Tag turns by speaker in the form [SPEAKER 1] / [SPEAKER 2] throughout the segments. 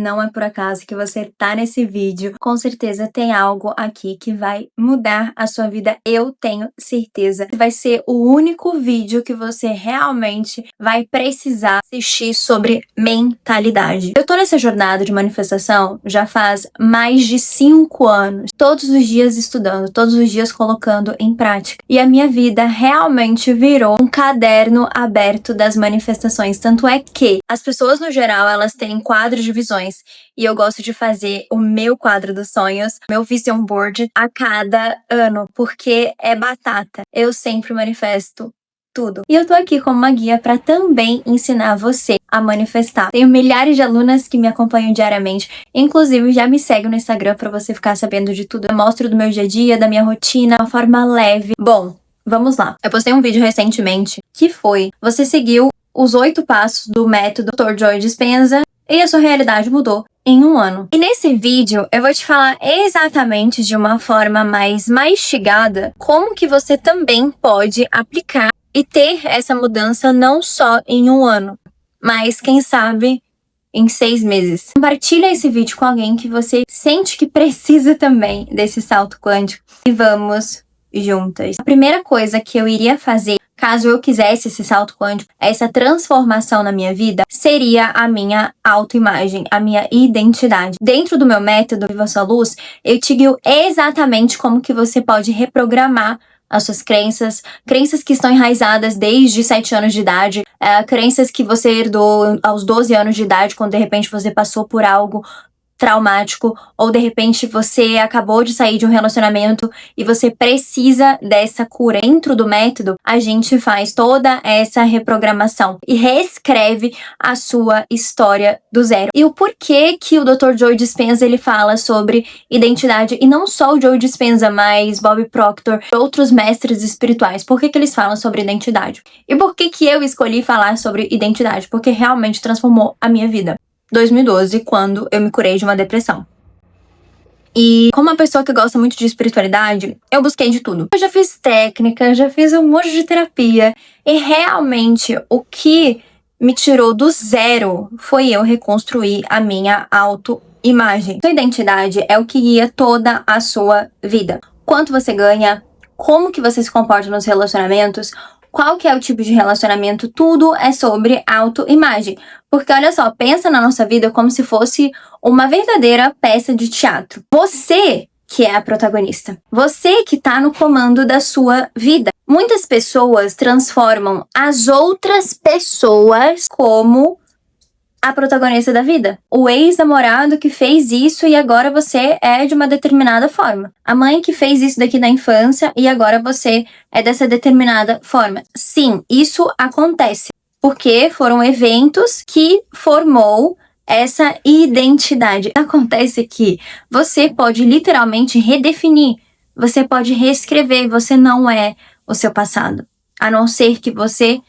[SPEAKER 1] Não é por acaso que você tá nesse vídeo. Com certeza tem algo aqui que vai mudar a sua vida. Eu tenho certeza. Vai ser o único vídeo que você realmente vai precisar assistir sobre mentalidade. Eu tô nessa jornada de manifestação já faz mais de 5 anos. Todos os dias estudando, todos os dias colocando em prática. E a minha vida realmente virou um caderno aberto das manifestações. Tanto é que as pessoas no geral, elas têm quadros de visões. E eu gosto de fazer o meu quadro dos sonhos, meu vision board, a cada ano, porque é batata. Eu sempre manifesto tudo. E eu tô aqui como uma guia para também ensinar você a manifestar. Tenho milhares de alunas que me acompanham diariamente, inclusive já me segue no Instagram para você ficar sabendo de tudo. Eu mostro do meu dia a dia, da minha rotina, de uma forma leve. Bom, vamos lá. Eu postei um vídeo recentemente que foi: você seguiu os 8 passos do método Dr. Joe Dispenza e a sua realidade mudou em 1 ano. E nesse vídeo eu vou te falar exatamente de uma forma mais mastigada como que você também pode aplicar e ter essa mudança não só em 1 ano, mas quem sabe em 6 meses. Compartilha esse vídeo com alguém que você sente que precisa também desse salto quântico e vamos juntas. A primeira coisa que eu iria fazer caso eu quisesse esse salto quântico, essa transformação na minha vida, seria a minha autoimagem, a minha identidade. Dentro do meu método Viva Sua Luz, eu te guio exatamente como que você pode reprogramar as suas crenças que estão enraizadas desde 7 anos de idade, crenças que você herdou aos 12 anos de idade, quando de repente você passou por algo traumático, ou de repente você acabou de sair de um relacionamento e você precisa dessa cura. Dentro do método, a gente faz toda essa reprogramação e reescreve a sua história do zero. E o porquê que o Dr. Joe Dispenza ele fala sobre identidade, e não só o Joe Dispenza, mas Bob Proctor, outros mestres espirituais. Por que que eles falam sobre identidade? E por que que eu escolhi falar sobre identidade? Porque realmente transformou a minha vida. 2012, quando eu me curei de uma depressão. E como uma pessoa que gosta muito de espiritualidade, eu busquei de tudo. Eu já fiz técnica, já fiz um monte de terapia. E realmente, o que me tirou do zero foi eu reconstruir a minha autoimagem. Sua identidade é o que guia toda a sua vida. Quanto você ganha, como que você se comporta nos relacionamentos, qual que é o tipo de relacionamento, tudo é sobre autoimagem. Porque olha só, pensa na nossa vida como se fosse uma verdadeira peça de teatro. Você que é a protagonista. Você que tá no comando da sua vida. Muitas pessoas transformam as outras pessoas como a protagonista da vida. O ex-namorado que fez isso e agora você é de uma determinada forma. A mãe que fez isso daqui na infância e agora você é dessa determinada forma. Sim, isso acontece. Porque foram eventos que formou essa identidade. Acontece que você pode literalmente redefinir. Você pode reescrever. Você não é o seu passado. A não ser que você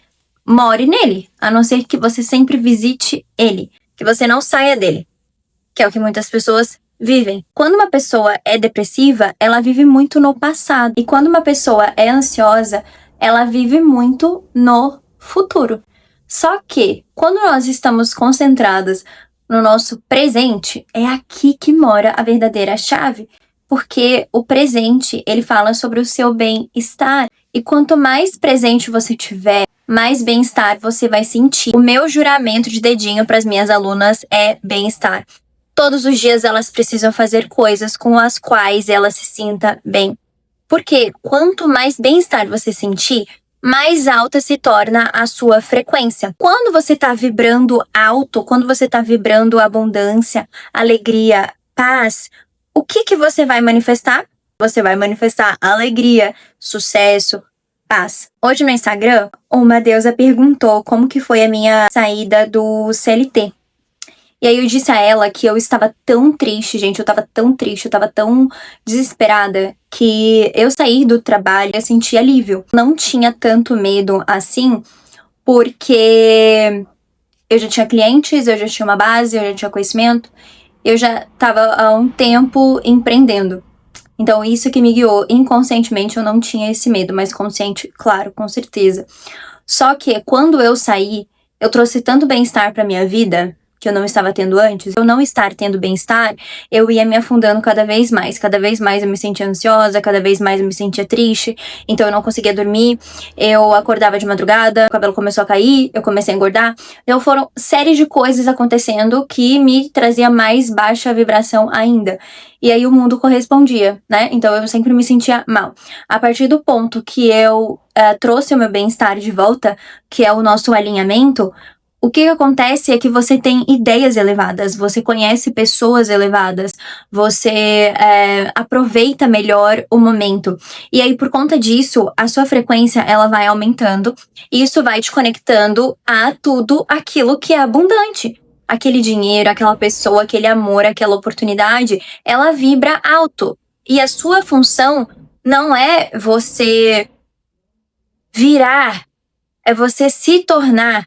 [SPEAKER 1] more nele, a não ser que você sempre visite ele, que você não saia dele, que é o que muitas pessoas vivem. Quando uma pessoa é depressiva, ela vive muito no passado, e quando uma pessoa é ansiosa, ela vive muito no futuro. Só que, quando nós estamos concentradas no nosso presente, é aqui que mora a verdadeira chave, porque o presente, ele fala sobre o seu bem-estar, e quanto mais presente você tiver, mais bem-estar você vai sentir. O meu juramento de dedinho para as minhas alunas é bem-estar. Todos os dias elas precisam fazer coisas com as quais ela se sinta bem. Porque quanto mais bem-estar você sentir, mais alta se torna a sua frequência. Quando você está vibrando alto, quando você está vibrando abundância, alegria, paz, o que você vai manifestar? Você vai manifestar alegria, sucesso, paz. Hoje no Instagram, uma deusa perguntou como que foi a minha saída do CLT. E aí eu disse a ela que eu estava tão triste, gente, eu estava tão triste, eu estava tão desesperada, que eu saí do trabalho e eu senti alívio. Não tinha tanto medo assim, porque eu já tinha clientes, eu já tinha uma base, eu já tinha conhecimento, eu já estava há um tempo empreendendo. Então, isso que me guiou. Inconscientemente, eu não tinha esse medo, mas consciente, claro, com certeza. Só que, quando eu saí, eu trouxe tanto bem-estar pra minha vida, que eu não estava tendo antes, eu não estar tendo bem-estar, eu ia me afundando cada vez mais eu me sentia ansiosa, cada vez mais eu me sentia triste, então eu não conseguia dormir, eu acordava de madrugada, o cabelo começou a cair, eu comecei a engordar, então foram séries de coisas acontecendo que me trazia mais baixa vibração ainda, e aí o mundo correspondia, né, então eu sempre me sentia mal. A partir do ponto que eu trouxe o meu bem-estar de volta, que é o nosso alinhamento, o que acontece é que você tem ideias elevadas, você conhece pessoas elevadas, você aproveita melhor o momento. E aí, por conta disso, a sua frequência ela vai aumentando e isso vai te conectando a tudo aquilo que é abundante. Aquele dinheiro, aquela pessoa, aquele amor, aquela oportunidade, ela vibra alto. E a sua função não é você virar, é você se tornar.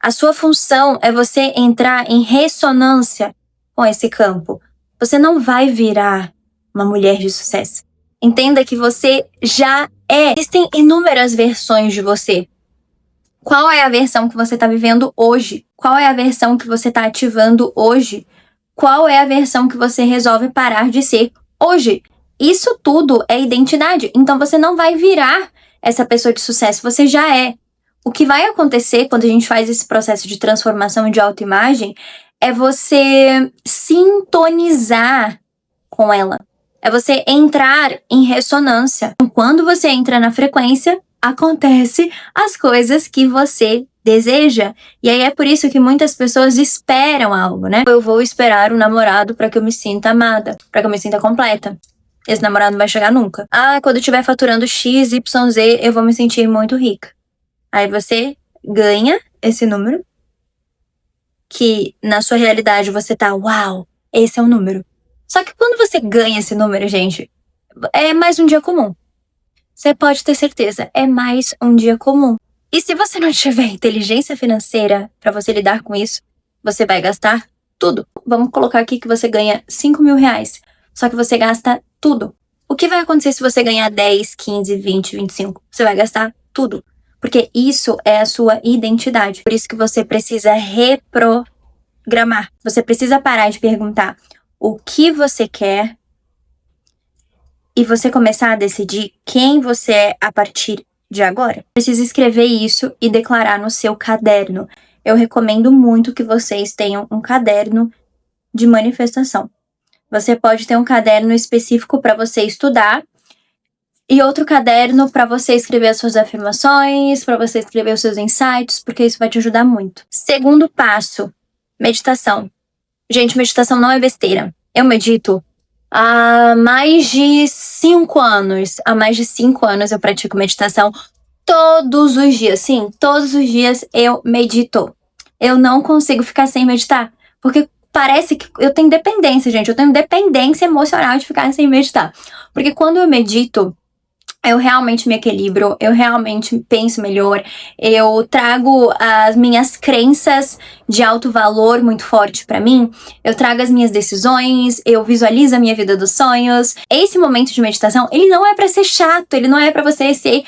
[SPEAKER 1] A sua função é você entrar em ressonância com esse campo. Você não vai virar uma mulher de sucesso. Entenda que você já é. Existem inúmeras versões de você. Qual é a versão que você está vivendo hoje? Qual é a versão que você está ativando hoje? Qual é a versão que você resolve parar de ser hoje? Isso tudo é identidade. Então você não vai virar essa pessoa de sucesso, você já é. O que vai acontecer quando a gente faz esse processo de transformação de autoimagem é você sintonizar com ela. É você entrar em ressonância. Quando você entra na frequência, acontece as coisas que você deseja. E aí é por isso que muitas pessoas esperam algo, né? Eu vou esperar um namorado para que eu me sinta amada, para que eu me sinta completa. Esse namorado não vai chegar nunca. Quando eu estiver faturando X, Y, Z, eu vou me sentir muito rica. Aí você ganha esse número, que na sua realidade você tá, uau, esse é o número. Só que quando você ganha esse número, gente, é mais um dia comum. Você pode ter certeza, é mais um dia comum. E se você não tiver inteligência financeira para você lidar com isso, você vai gastar tudo. Vamos colocar aqui que você ganha 5 mil reais, só que você gasta tudo. O que vai acontecer se você ganhar 10, 15, 20, 25? Você vai gastar tudo. Porque isso é a sua identidade. Por isso que você precisa reprogramar. Você precisa parar de perguntar o que você quer e você começar a decidir quem você é a partir de agora. Precisa escrever isso e declarar no seu caderno. Eu recomendo muito que vocês tenham um caderno de manifestação. Você pode ter um caderno específico para você estudar e outro caderno para você escrever as suas afirmações, para você escrever os seus insights, porque isso vai te ajudar muito. Segundo passo, meditação. Gente, meditação não é besteira. Eu medito há mais de 5 anos. Há mais de 5 anos eu pratico meditação todos os dias. Sim, todos os dias eu medito. Eu não consigo ficar sem meditar, porque parece que eu tenho dependência, gente. Eu tenho dependência emocional de ficar sem meditar. Porque quando eu medito, eu realmente me equilibro, eu realmente penso melhor, eu trago as minhas crenças de alto valor muito forte pra mim, eu trago as minhas decisões, eu visualizo a minha vida dos sonhos. Esse momento de meditação, ele não é pra ser chato, ele não é pra você ser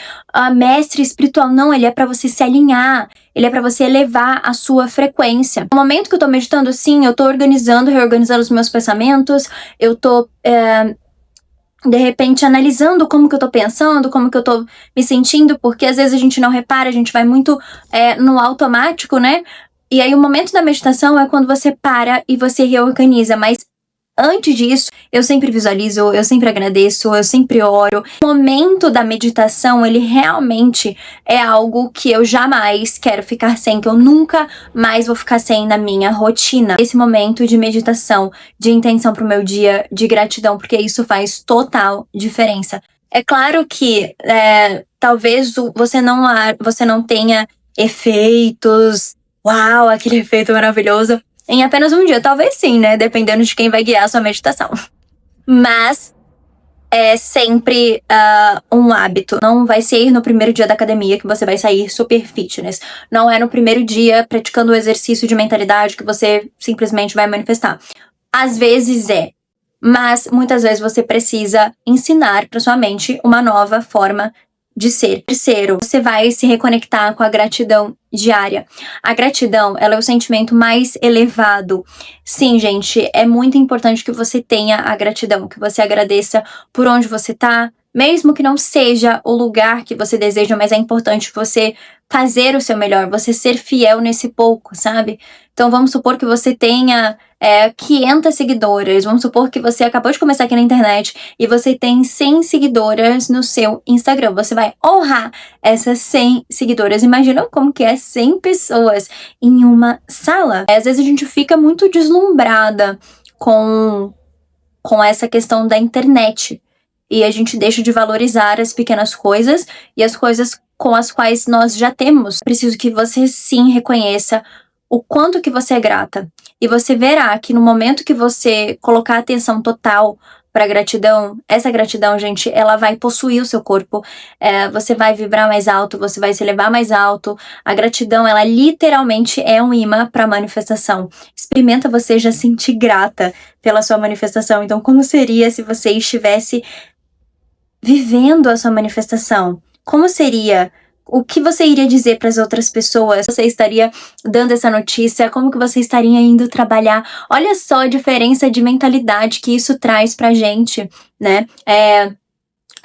[SPEAKER 1] mestre espiritual, não, ele é pra você se alinhar, ele é pra você elevar a sua frequência. No momento que eu tô meditando, sim, eu tô reorganizando os meus pensamentos, eu tô de repente analisando como que eu tô pensando, como que eu tô me sentindo, porque às vezes a gente não repara, a gente vai muito no automático, né? E aí o momento da meditação é quando você para e você reorganiza, mas antes disso, eu sempre visualizo, eu sempre agradeço, eu sempre oro. O momento da meditação, ele realmente é algo que eu jamais quero ficar sem, que eu nunca mais vou ficar sem na minha rotina. Esse momento de meditação, de intenção pro meu dia, de gratidão, porque isso faz total diferença. É claro que talvez você não tenha efeitos, uau, aquele efeito maravilhoso em apenas um dia, talvez sim, né? Dependendo de quem vai guiar a sua meditação. Mas é sempre um hábito. Não vai ser no primeiro dia da academia que você vai sair super fitness. Não é no primeiro dia praticando o exercício de mentalidade que você simplesmente vai manifestar. Às vezes mas muitas vezes você precisa ensinar para sua mente uma nova forma de ser. Terceiro, você vai se reconectar com a gratidão diária. A gratidão, ela é o sentimento mais elevado. Sim, gente, é muito importante que você tenha a gratidão, que você agradeça por onde você tá, mesmo que não seja o lugar que você deseja, mas é importante você fazer o seu melhor, você ser fiel nesse pouco, sabe? Então vamos supor que você tenha 500 seguidoras, vamos supor que você acabou de começar aqui na internet e você tem 100 seguidoras no seu Instagram. Você vai honrar essas 100 seguidoras. Imagina como que é 100 pessoas em uma sala. Às vezes a gente fica muito deslumbrada com essa questão da internet. E a gente deixa de valorizar as pequenas coisas e as coisas com as quais nós já temos. Preciso que você sim reconheça o quanto que você é grata. E você verá que no momento que você colocar atenção total para gratidão, essa gratidão, gente, ela vai possuir o seu corpo. Você vai vibrar mais alto, você vai se elevar mais alto. A gratidão, ela literalmente é um imã para manifestação. Experimenta você já sentir grata pela sua manifestação. Então, como seria se você estivesse vivendo a sua manifestação? Como seria? O que você iria dizer para as outras pessoas? Você estaria dando essa notícia? Como que você estaria indo trabalhar? Olha só a diferença de mentalidade que isso traz pra gente, né?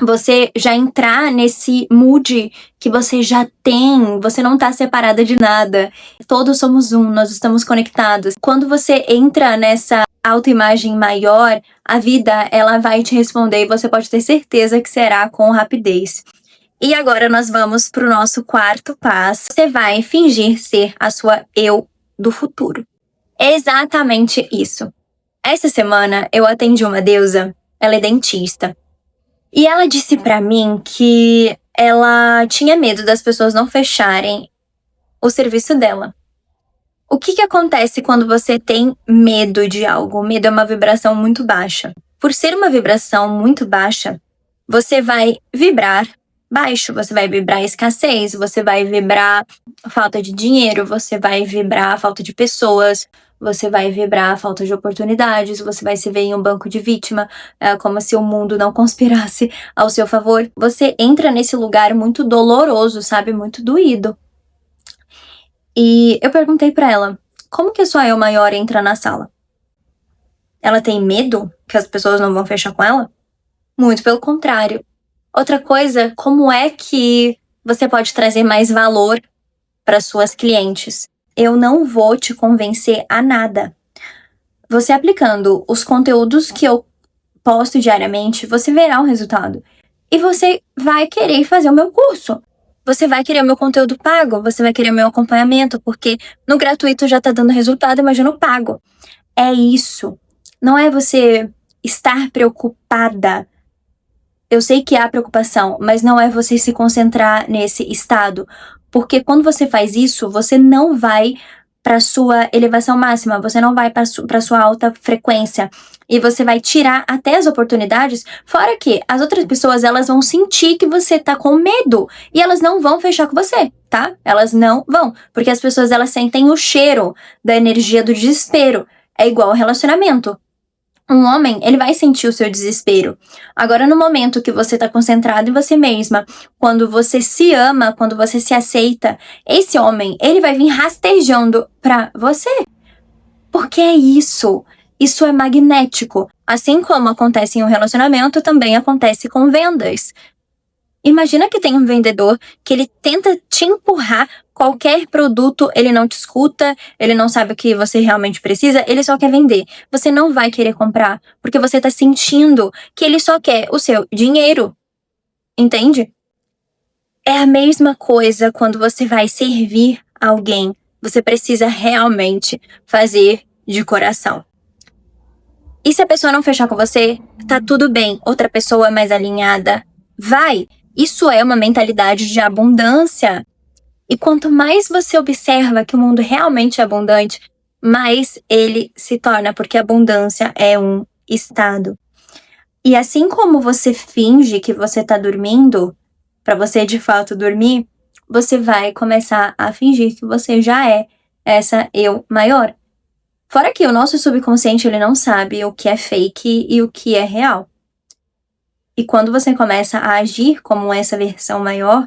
[SPEAKER 1] Você já entrar nesse mood que você já tem, você não tá separada de nada. Todos somos um, nós estamos conectados. Quando você entra nessa autoimagem maior, a vida, ela vai te responder e você pode ter certeza que será com rapidez. E agora nós vamos pro nosso quarto passo. Você vai fingir ser a sua eu do futuro. Exatamente isso. Essa semana eu atendi uma deusa, ela é dentista. E ela disse pra mim que ela tinha medo das pessoas não fecharem o serviço dela. O que acontece quando você tem medo de algo? O medo é uma vibração muito baixa. Por ser uma vibração muito baixa, você vai vibrar baixo, você vai vibrar escassez, você vai vibrar falta de dinheiro, você vai vibrar falta de pessoas, você vai vibrar falta de oportunidades, você vai se ver em um banco de vítima, como se o mundo não conspirasse ao seu favor. Você entra nesse lugar muito doloroso, sabe? Muito doído. E eu perguntei pra ela, como que a sua eu maior entra na sala? Ela tem medo que as pessoas não vão fechar com ela? Muito pelo contrário. Outra coisa, como é que você pode trazer mais valor para suas clientes? Eu não vou te convencer a nada. Você aplicando os conteúdos que eu posto diariamente, você verá o resultado. E você vai querer fazer o meu curso. Você vai querer o meu conteúdo pago, você vai querer o meu acompanhamento, porque no gratuito já tá dando resultado, imagina o pago. É isso. Não é você estar preocupada. Eu sei que há preocupação, mas não é você se concentrar nesse estado. Porque quando você faz isso, você não vai para sua elevação máxima, você não vai para sua alta frequência. E você vai tirar até as oportunidades, fora que as outras pessoas, elas vão sentir que você tá com medo. E elas não vão fechar com você, tá? Elas não vão. Porque as pessoas, elas sentem o cheiro da energia do desespero. É igual ao relacionamento. Um homem, ele vai sentir o seu desespero. Agora, no momento que você tá concentrado em você mesma, quando você se ama, quando você se aceita, esse homem, ele vai vir rastejando pra você. Porque é isso. Isso é magnético. Assim como acontece em um relacionamento, também acontece com vendas. Imagina que tem um vendedor que ele tenta te empurrar qualquer produto, ele não te escuta, ele não sabe o que você realmente precisa, ele só quer vender. Você não vai querer comprar, porque você tá sentindo que ele só quer o seu dinheiro. Entende? É a mesma coisa quando você vai servir alguém. Você precisa realmente fazer de coração. E se a pessoa não fechar com você, tá tudo bem. Outra pessoa mais alinhada vai. Isso é uma mentalidade de abundância. E quanto mais você observa que o mundo realmente é abundante, mais ele se torna, porque abundância é um estado. E assim como você finge que você tá dormindo, para você de fato dormir, você vai começar a fingir que você já é essa eu maior. Fora que o nosso subconsciente, ele não sabe o que é fake e o que é real. E quando você começa a agir como essa versão maior,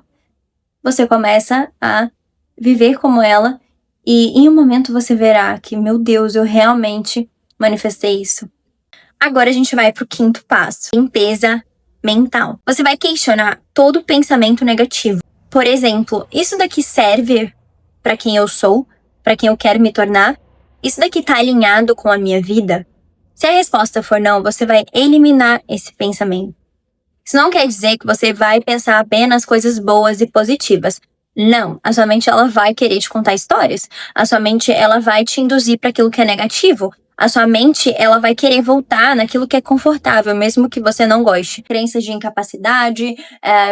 [SPEAKER 1] você começa a viver como ela e em um momento você verá que, meu Deus, eu realmente manifestei isso. Agora a gente vai pro 5º passo, limpeza mental. Você vai questionar todo pensamento negativo. Por exemplo, isso daqui serve para quem eu sou, para quem eu quero me tornar? Isso daqui tá alinhado com a minha vida? Se a resposta for não, você vai eliminar esse pensamento. Isso não quer dizer que você vai pensar apenas coisas boas e positivas. Não, a sua mente ela vai querer te contar histórias. A sua mente ela vai te induzir para aquilo que é negativo. A sua mente ela vai querer voltar naquilo que é confortável, mesmo que você não goste. Crenças de incapacidade,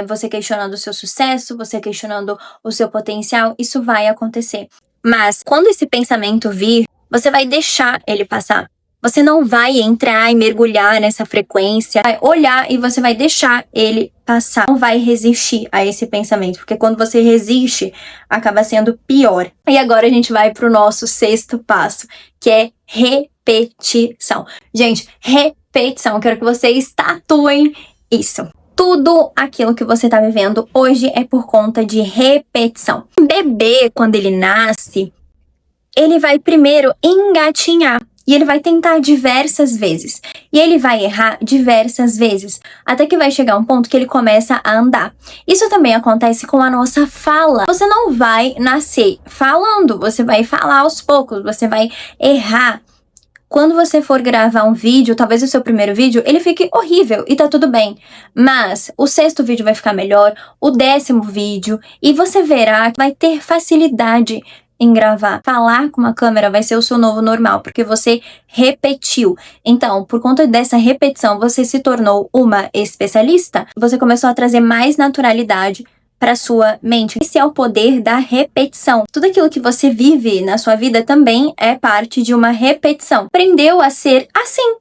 [SPEAKER 1] você questionando o seu sucesso, você questionando o seu potencial, isso vai acontecer. Mas quando esse pensamento vir, você vai deixar ele passar. Você não vai entrar e mergulhar nessa frequência, vai olhar e você vai deixar ele passar. Não vai resistir a esse pensamento, porque quando você resiste, acaba sendo pior. E agora a gente vai pro nosso 6º passo, que é repetição. Gente, repetição. Eu quero que vocês tatuem isso. Tudo aquilo que você tá vivendo hoje é por conta de repetição. Um bebê, quando ele nasce, ele vai primeiro engatinhar. E ele vai tentar diversas vezes. E ele vai errar diversas vezes. Até que vai chegar um ponto que ele começa a andar. Isso também acontece com a nossa fala. Você não vai nascer falando. Você vai falar aos poucos. Você vai errar. Quando você for gravar um vídeo, talvez o seu primeiro vídeo, ele fique horrível e tá tudo bem. Mas o 6º vídeo vai ficar melhor. O 10º vídeo. E você verá que vai ter facilidade em gravar. Falar com uma câmera vai ser o seu novo normal, porque você repetiu. Então, por conta dessa repetição, você se tornou uma especialista. Você começou a trazer mais naturalidade para sua mente. Esse é o poder da repetição. Tudo aquilo que você vive na sua vida também é parte de uma repetição. Aprendeu a ser assim,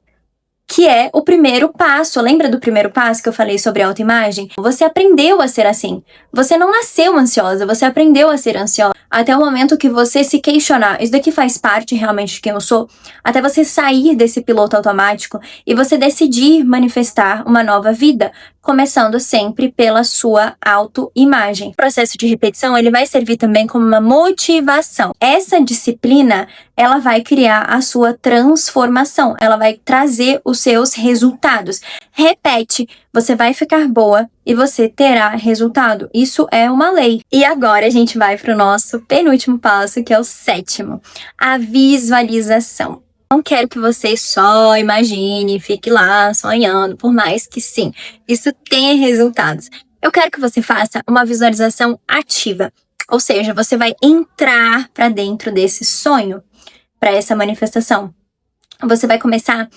[SPEAKER 1] que é o primeiro passo. Lembra do primeiro passo que eu falei sobre autoimagem? Você aprendeu a ser assim. Você não nasceu ansiosa, você aprendeu a ser ansiosa. Até o momento que você se questionar, isso daqui faz parte realmente de quem eu sou? Até você sair desse piloto automático e você decidir manifestar uma nova vida, começando sempre pela sua autoimagem. O processo de repetição, ele vai servir também como uma motivação. Essa disciplina, ela vai criar a sua transformação, ela vai trazer os seus resultados. Repete, você vai ficar boa e você terá resultado. Isso é uma lei. E agora a gente vai para o nosso penúltimo passo, que é o 7º, a visualização. Não quero que você só imagine, fique lá sonhando, por mais que sim, isso tenha resultados. Eu quero que você faça uma visualização ativa, ou seja, você vai entrar para dentro desse sonho, para essa manifestação. Você vai começar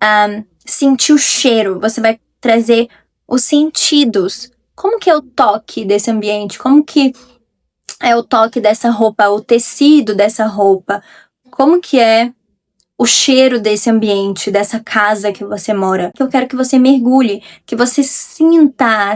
[SPEAKER 1] a sentir o cheiro, você vai trazer os sentidos. Como que é o toque desse ambiente? Como que é o toque dessa roupa, o tecido dessa roupa? Como que é o cheiro desse ambiente, dessa casa que você mora? Eu quero que você mergulhe, que você sinta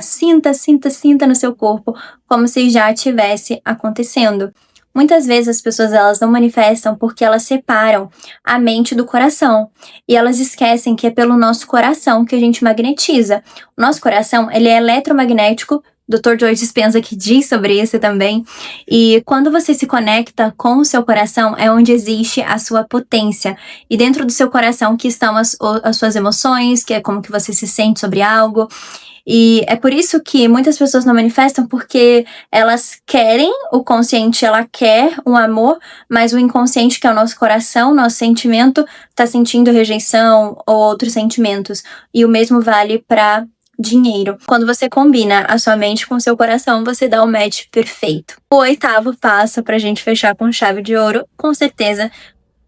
[SPEAKER 1] no seu corpo, como se já estivesse acontecendo. Muitas vezes as pessoas elas não manifestam porque elas separam a mente do coração. E elas esquecem que é pelo nosso coração que a gente magnetiza. O nosso coração, ele é eletromagnético. Dr. Joe Dispenza que diz sobre isso também. E quando você se conecta com o seu coração, é onde existe a sua potência. E dentro do seu coração que estão as suas emoções, que é como que você se sente sobre algo. E é por isso que muitas pessoas não manifestam, porque elas querem, o consciente ela quer um amor, mas o inconsciente, que é o nosso coração, nosso sentimento, tá sentindo rejeição ou outros sentimentos. E o mesmo vale para dinheiro. Quando você combina a sua mente com o seu coração, você dá o match perfeito. O 8º passo pra gente fechar com chave de ouro, com certeza,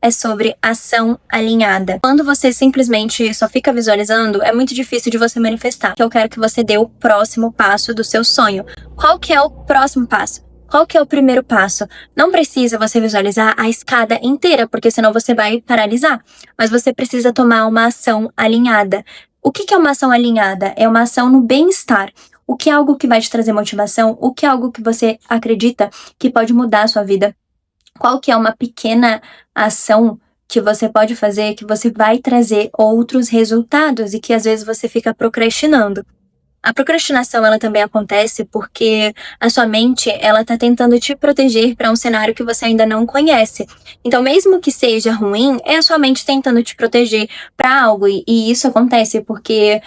[SPEAKER 1] é sobre ação alinhada. Quando você simplesmente só fica visualizando, é muito difícil de você manifestar. Eu quero que você dê o próximo passo do seu sonho. Qual que é o próximo passo? Qual que é o primeiro passo? Não precisa você visualizar a escada inteira, porque senão você vai paralisar. Mas você precisa tomar uma ação alinhada. O que é uma ação alinhada? É uma ação no bem-estar. O que é algo que vai te trazer motivação? O que é algo que você acredita que pode mudar a sua vida? Qual que é uma pequena ação que você pode fazer, que você vai trazer outros resultados e que às vezes você fica procrastinando? A procrastinação, ela também acontece porque a sua mente, ela tá tentando te proteger para um cenário que você ainda não conhece. Então, mesmo que seja ruim, é a sua mente tentando te proteger para algo. E isso acontece porque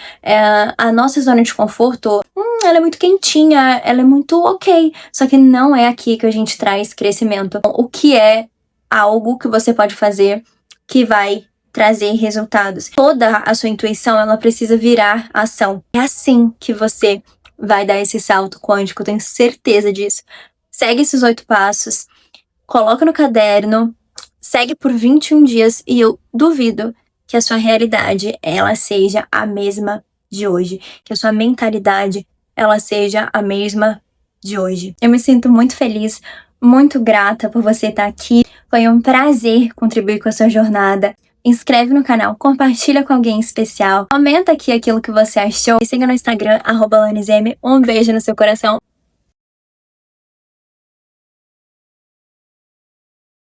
[SPEAKER 1] a nossa zona de conforto, ela é muito quentinha, ela é muito ok. Só que não é aqui que a gente traz crescimento. O que é algo que você pode fazer que vai trazer resultados. Toda a sua intuição, ela precisa virar ação. É assim que você vai dar esse salto quântico, eu tenho certeza disso. Segue esses 8 passos, coloca no caderno, segue por 21 dias e eu duvido que a sua realidade, ela seja a mesma de hoje. Que a sua mentalidade, ela seja a mesma de hoje. Eu me sinto muito feliz, muito grata por você estar aqui. Foi um prazer contribuir com a sua jornada. Inscreve no canal, compartilha com alguém especial, comenta aqui aquilo que você achou e siga no Instagram, @LanesM. Um beijo no seu coração.